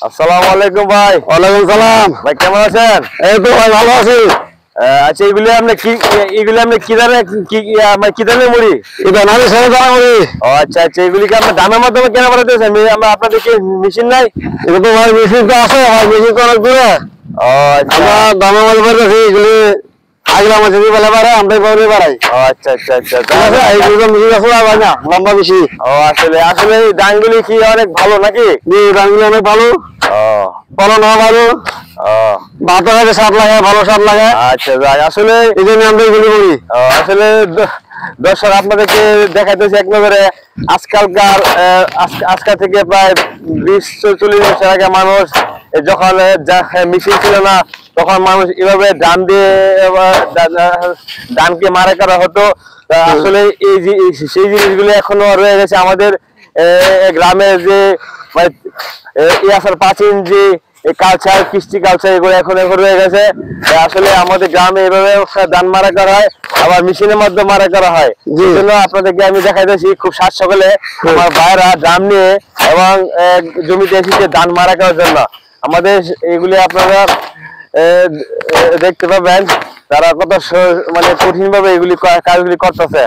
আসসালামু আলাইকুম ভাই। ওয়ালাইকুম সালাম। ভাই কেমন আছেন? এই তো ভাই ভালো আছি। আচ্ছা এগুলি আপনি কি ধরনের কি ধরনের মুড়ি? এটা নারী সাথে দাঁড়া করি। ও আচ্ছা আচ্ছা, এগুলিকে আমরা দামের মাধ্যমে কেনা বাড়াতেছেন? আমরা আপনাদের কি মেশিন নাই? এটা তো ভাই মেশিন তো আছে, ভাই মেশিন তো অনেক দূরে। ও আচ্ছা। আমরা দামের মধ্যে বেরোছি এগুলি আগলা মাঝে বেলা বাড়াই, আমরাই পাবলি বাড়াই। ও আচ্ছা আচ্ছা আচ্ছা, ঠিক আছে, এই দুটো মেশিন আছে ভাই না, লম্বা বেশি। ও আসলে আসলে এই ধানগুলি কি অনেক ভালো নাকি? দামগুলো অনেক ভালো, ও ফলন হওয়া ভালো, ও ভাত লাগে স্বাদ লাগে, ভালো স্বাদ লাগে। আচ্ছা যাই, আসলে এই জন্য আমরা এগুলি করি। আসলে দর্শক আপনাদেরকে দেখাইতেছি এক নজরে আজকাল থেকে প্রায় 20-40 বছর আগে মানুষ যখন মেশিন ছিল না, তখন মানুষ এভাবে ধানকে মারা করা হতো। আসলে সেই জিনিসগুলো এখনো রয়ে গেছে আমাদের গ্রামের যে প্রাচীন যে কালচার, কৃষ্টি কালচার, এগুলো এখন রয়ে গেছে। আসলে আমাদের গ্রামে এভাবে ধান মারা করা হয়, আবার মেশিনের মাধ্যমে মারা করা হয়। এই জন্য আপনাদেরকে আমি দেখাইতেছি খুব সাত সকালে আমার ভাইরা ড্রাম নিয়ে এবং জমিতে এসেছে ধান মারা করার জন্য। আমাদের এগুলি আপনারা দেখতে পাবেন তারা কত মানে কঠিন ভাবে এগুলি কাজগুলি করতেছে।